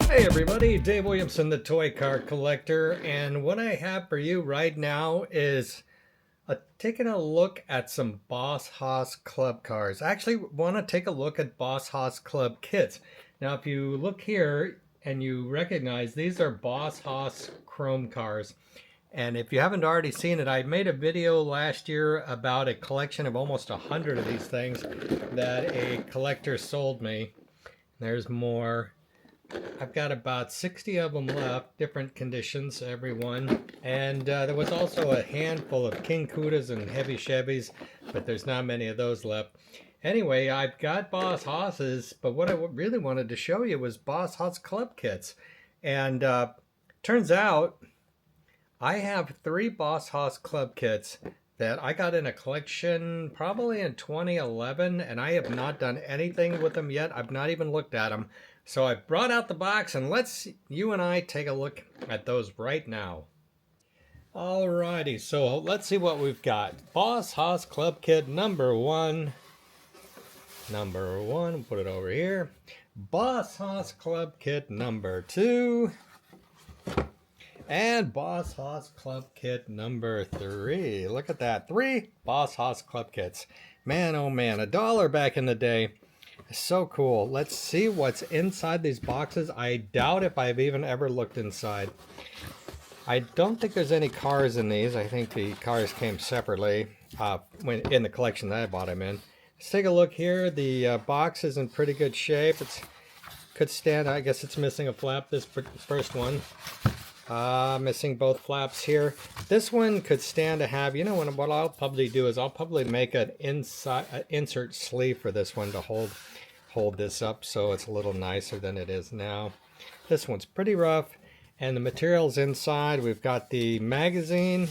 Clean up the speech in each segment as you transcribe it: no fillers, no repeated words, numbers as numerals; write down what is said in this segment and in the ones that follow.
Hey everybody, Dave Williamson, the Toy Car Collector, and what I have for you right now is taking a look at some Boss Hoss Club cars. I actually want to take a look at Boss Hoss Club kits. Now if you look here and you recognize these are Boss Hoss Chrome cars. And if you haven't already seen it, I made a video last year about a collection of almost 100 of these things that a collector sold me. There's more. I've got about 60 of them left, different conditions, every one. And there was also a handful of King Cudas and Heavy Chevys, but there's not many of those left. Anyway, I've got Boss Hosses, but what I really wanted to show you was Boss Hoss Club kits. And turns out I have 3 Boss Hoss Club kits that I got in a collection probably in 2011, and I have not done anything with them yet. I've not even looked at them. So I brought out the box, and you and I take a look at those right now. Alrighty, so let's see what we've got. Boss Hoss Club Kit number 1. Put it over here. Boss Hoss Club Kit number 2. And Boss Hoss Club Kit number 3. Look at that. 3 Boss Hoss Club Kits. Man, oh man, $1 back in the day. So cool. Let's see what's inside these boxes. I doubt if I've even ever looked inside. I don't think there's any cars in these. I think the cars came separately when in the collection that I bought them in. Let's take a look here. The box is in pretty good shape. It could stand. I guess it's missing a flap, this first one. Missing both flaps here. This one could stand to have, you know, what I'll probably do is I'll probably make an insert sleeve for this one to hold this up so it's a little nicer than it is now. This one's pretty rough, and the materials inside, we've got the magazine.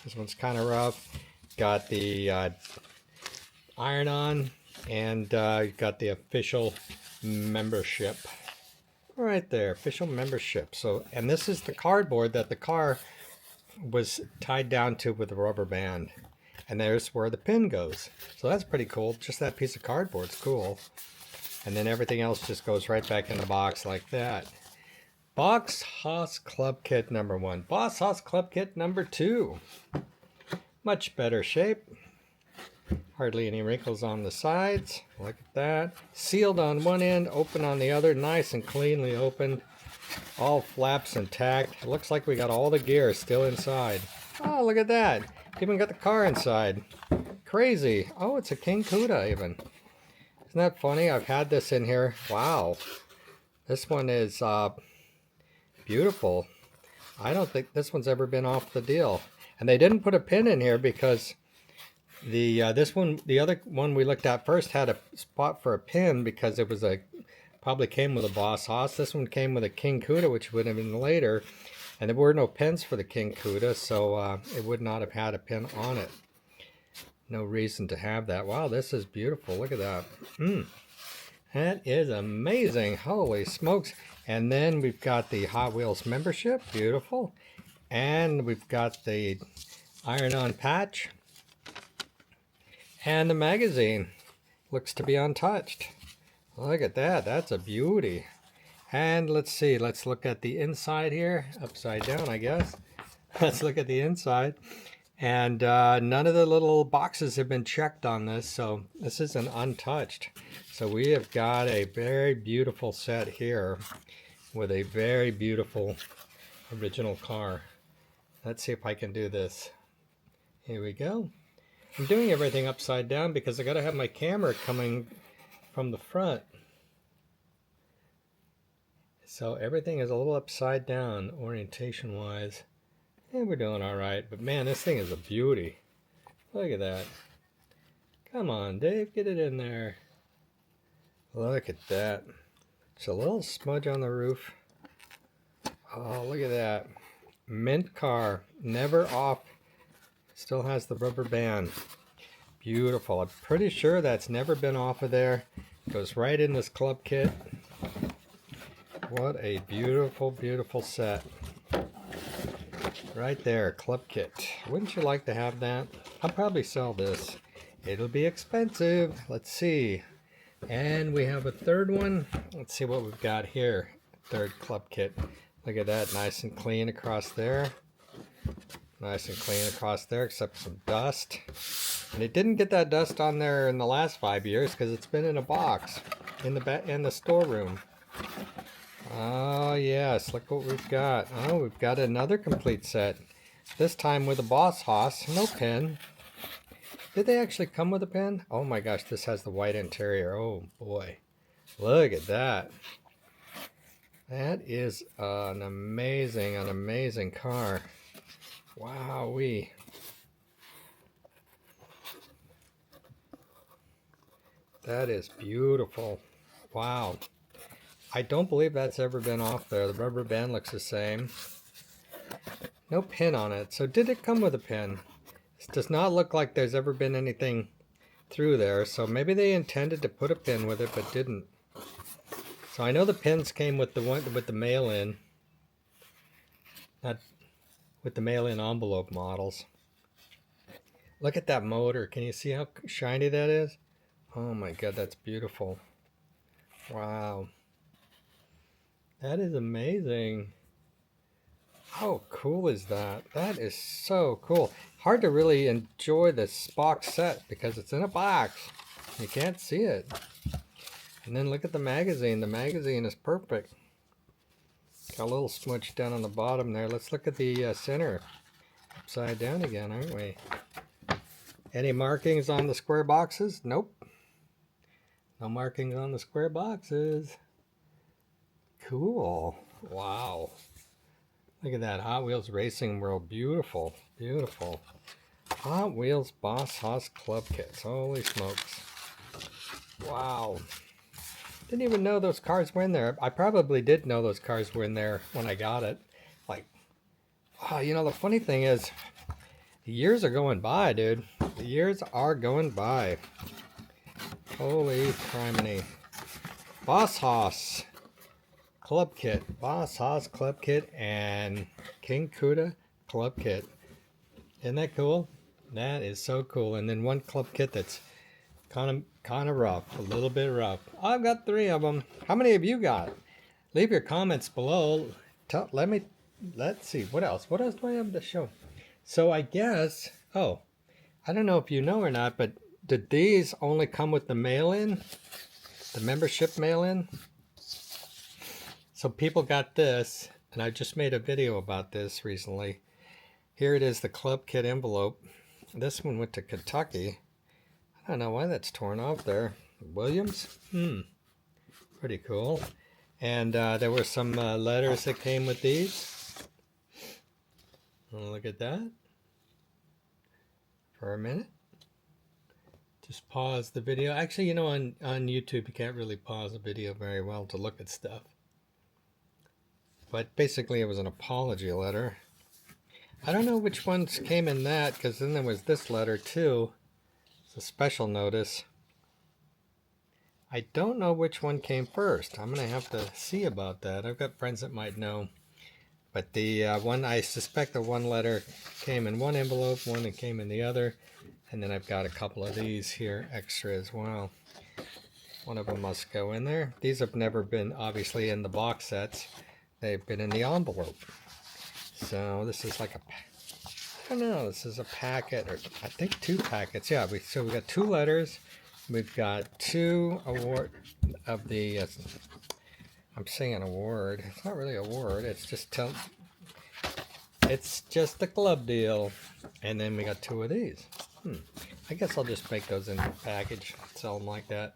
This one's kind of rough. Got the iron-on, and you've got the official membership. Right there, official membership. So, and this is the cardboard that the car was tied down to with a rubber band. And there's where the pin goes. So that's pretty cool. Just that piece of cardboard's cool. And then everything else just goes right back in the box like that. Boss Hoss Club Kit number 1. Boss Hoss Club Kit number 2. Much better shape. Hardly any wrinkles on the sides. Look at that. Sealed on one end, open on the other. Nice and cleanly opened. All flaps intact. It looks like we got all the gear still inside. Oh, look at that. Even got the car inside. Crazy. Oh, it's a King Cuda even. Isn't that funny? I've had this in here. Wow. This one is beautiful. I don't think this one's ever been off the deal. And they didn't put a pin in here because the other one we looked at first had a spot for a pin because it was probably came with a Boss Hoss. This one came with a King Cuda, which would have been later, and there were no pins for the King Cuda, so it would not have had a pin on it. No reason to have that. Wow, this is beautiful. Look at that. That is amazing. Holy smokes. And then we've got the Hot Wheels membership. Beautiful. And we've got the iron-on patch. And the magazine looks to be untouched. Look at that. That's a beauty. And let's see. Let's look at the inside here. Upside down, I guess. Let's look at the inside. And none of the little boxes have been checked on this, so this is an untouched. So we have got a very beautiful set here with a very beautiful original car. Let's see if I can do this. Here we go. I'm doing everything upside down because I got to have my camera coming from the front. So everything is a little upside down orientation wise. And we're doing all right, but man, this thing is a beauty. Look at that. Come on, Dave, get it in there. Look at that. It's a little smudge on the roof. Oh, look at that. Mint car, never off. Still has the rubber band. Beautiful. I'm pretty sure that's never been off of there. Goes right in this club kit. What a beautiful, beautiful set. Right there, club kit. Wouldn't you like to have that? I'll probably sell this. It'll be expensive. Let's see. And we have a third one. Let's see what we've got here. third club kit. Look at that, nice and clean across there. Nice and clean across there, except some dust. And it didn't get that dust on there in the last 5 years because it's been in a box in the storeroom. Oh yes, look what we've got. Oh, we've got another complete set. This time with a Boss HOSS, no pin. Did they actually come with a pin? Oh my gosh, this has the white interior. Oh boy, look at that. That is an amazing car. Wowee. That is beautiful. Wow. I don't believe that's ever been off there. The rubber band looks the same. No pin on it. So did it come with a pin? This does not look like there's ever been anything through there. So maybe they intended to put a pin with it but didn't. So I know the pins came with the one with the mail-in. Not with the mail-in envelope models. Look at that motor. Can you see how shiny that is? Oh my god, that's beautiful. Wow. That is amazing. How cool is that? That is so cool. Hard to really enjoy this box set because it's in a box. You can't see it. And then look at the magazine. The magazine is perfect. Got a little smudge down on the bottom there. Let's look at the center. Upside down again, aren't we? Any markings on the square boxes? Nope. No markings on the square boxes. Cool. Wow. Look at that Hot Wheels Racing World. Beautiful. Beautiful. Hot Wheels Boss HOSS Club Kits. Holy smokes. Wow. Didn't even know those cars were in there. I probably did know those cars were in there when I got it. Like, oh, you know, the funny thing is, the years are going by, dude. The years are going by. Holy criminy. Boss HOSS Club Kit. Boss HOSS Club Kit and King Cuda Club Kit. Isn't that cool? That is so cool. And then one club kit that's kind of rough. A little bit rough. I've got 3 of them. How many have you got? Leave your comments below. Let's see. What else? What else do I have to show? So I guess, oh, I don't know if you know or not, but did these only come with the mail-in? The membership mail-in? So people got this, and I just made a video about this recently. Here it is, the club kit envelope. This one went to Kentucky. I don't know why that's torn off there. Williams? Pretty cool. And there were some letters that came with these. Look at that. For a minute. Just pause the video. Actually, you know, on YouTube, you can't really pause a video very well to look at stuff. But basically, it was an apology letter. I don't know which ones came in that, because then there was this letter, too. It's a special notice. I don't know which one came first. I'm going to have to see about that. I've got friends that might know. But the one, I suspect the one letter came in one envelope, one that came in the other. And then I've got a couple of these here extra as well. One of them must go in there. These have never been, obviously, in the box sets. They've been in the envelope. So this is like a, I don't know, this is a packet, or I think 2 packets. Yeah, so we got 2 letters. We've got 2 award of the, I'm saying an award. It's not really a award. It's just it's just the club deal. And then we got 2 of these. I guess I'll just make those in a package, sell them like that.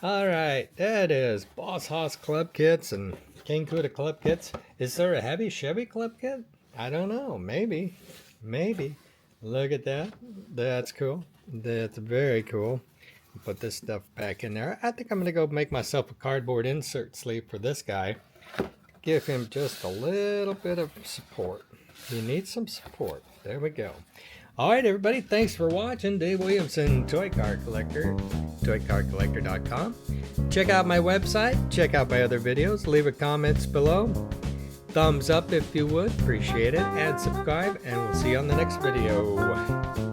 All right, that is Boss HOSS Club Kits and King Cuda Club Kits. Is there a heavy Chevy Club Kit? I don't know. Maybe. Maybe. Look at that. That's cool. That's very cool. Put this stuff back in there. I think I'm going to go make myself a cardboard insert sleeve for this guy. Give him just a little bit of support. He needs some support. There we go. All right, everybody. Thanks for watching. Dave Williamson, Toy Car Collector, ToyCarCollector.com. Check out my website. Check out my other videos. Leave a comments below. Thumbs up if you would. Appreciate it. And subscribe. And we'll see you on the next video.